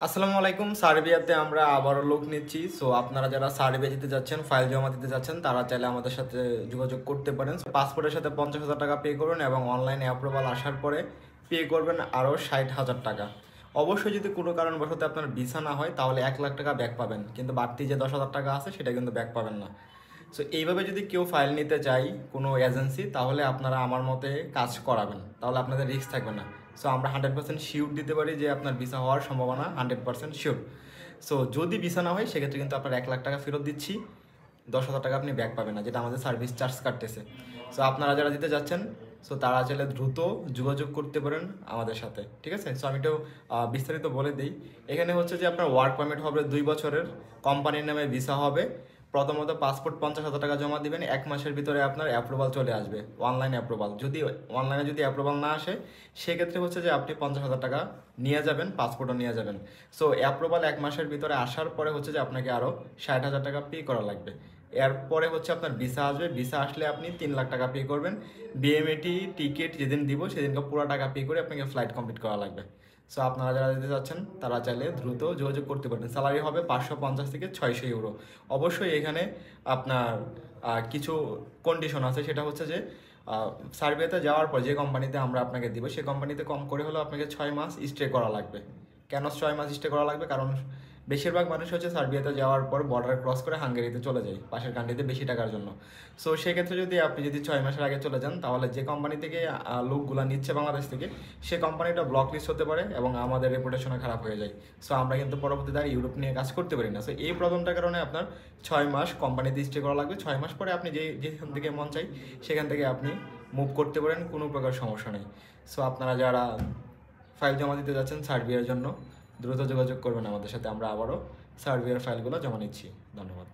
আসসালামু আলাইকুম। সার্বিয়াতে আমরা আবারও লোক নিচ্ছি। সো আপনারা যারা সার্বিয়া যেতে যাচ্ছেন, ফাইল জমা দিতে যাচ্ছেন, তারা চাইলে আমাদের সাথে যোগাযোগ করতে পারেন। পাসপোর্টের সাথে 50,000 টাকা পে করবেন এবং অনলাইনে অ্যাপ্রুভাল আসার পরে পে করবেন আরও 60,000 টাকা। অবশ্যই যদি কোনো কারণবশত আপনার ভিসা না হয় তাহলে 1 লাখ টাকা ব্যাক পাবেন, কিন্তু বাড়তি যে 10,000 টাকা আছে সেটা কিন্তু ব্যাক পাবেন না। সো এইভাবে যদি কেউ ফাইল নিতে চায় কোনো এজেন্সি, তাহলে আপনারা আমার মতে কাজ করাবেন, তাহলে আপনাদের রিস্ক থাকবে না। সো আমরা 100% শিওর দিতে পারি যে আপনার ভিসা হওয়ার সম্ভাবনা 100% শিওর। সো যদি ভিসা না হয় সেক্ষেত্রে কিন্তু আপনার 1 লাখ টাকা ফেরত দিচ্ছি, 10,000 টাকা আপনি ব্যাক পাবেন না, যেটা আমাদের সার্ভিস চার্জ কাটতেছে। সো আপনারা যারা দিতে যাচ্ছেন, সো তারা চাইলে দ্রুত যোগাযোগ করতে পারেন আমাদের সাথে, ঠিক আছে? সো আমি একটু বিস্তারিত বলে দিই। এখানে হচ্ছে যে আপনার ওয়ার্ক পারমিট হবে 2 বছরের, কোম্পানির নামে ভিসা হবে। প্রথমত পাসপোর্ট 50,000 টাকা জমা দিবেন, 1 মাসের ভিতরে আপনার অ্যাপ্রুভাল চলে আসবে, অনলাইন অ্যাপ্রুভাল। যদি অনলাইনে যদি অ্যাপ্রুভাল না আসে সেক্ষেত্রে হচ্ছে যে আপনি 50,000 টাকা নিয়ে যাবেন, পাসপোর্টও নিয়ে যাবেন। সো অ্যাপ্রুভাল 1 মাসের ভিতরে আসার পরে হচ্ছে যে আপনাকে আরও 60,000 টাকা পে করা লাগবে। এরপরে হচ্ছে আপনার ভিসা আসবে, ভিসা আসলে আপনি 3 লাখ টাকা পে করবেন। বিএমএটি টিকিট যেদিন দিব সেদিনকে পুরো টাকা পে করে আপনাকে ফ্লাইট কমপ্লিট করা লাগবে। সো আপনারা যারা যেতে চাচ্ছেন তারা চাইলে দ্রুত যোগাযোগ করতে পারেন। স্যালারি হবে 550 থেকে 600 ইউরো। অবশ্যই এখানে আপনার কিছু কন্ডিশন আছে, সেটা হচ্ছে যে সার্বিয়াতে যাওয়ার পর যে কোম্পানিতে আমরা আপনাকে দিব সেই কোম্পানিতে কম করে হলেও আপনাকে 6 মাস স্টে করা লাগবে। কেন 6 মাস স্টে করা লাগবে? কারণ বেশিরভাগ মানুষ হচ্ছে সার্বিয়াতে যাওয়ার পর বর্ডার ক্রস করে হাঙ্গেরিতে চলে যায় পাশের কান্ট্রিতে বেশি টাকার জন্য। সো সেক্ষেত্রে যদি আপনি 6 মাসের আগে চলে যান, তাহলে যে কোম্পানি থেকে লোকগুলো নিচ্ছে বাংলাদেশ থেকে, সে কোম্পানিটা ব্লক লিস্ট হতে পারে এবং আমাদের রেপুটেশনও খারাপ হয়ে যায়। সো আমরা কিন্তু পরবর্তীতে আর ইউরোপ নিয়ে কাজ করতে পারি না। সো এই প্রবলেমটার কারণে আপনার 6 মাস কোম্পানিতে স্টে করা লাগবে। 6 মাস পরে আপনি যেখান থেকে মন চাই সেখান থেকে আপনি মুভ করতে পারেন, কোনো প্রকার সমস্যা নেই। সো আপনারা যারা ফাইল জমা দিতে যাচ্ছেন সার্বিয়ার জন্য, দ্রুত যোগাযোগ করবেন আমাদের সাথে। আমরা আবারও সার্বিয়ার ফাইলগুলো জমা নিচ্ছি। ধন্যবাদ।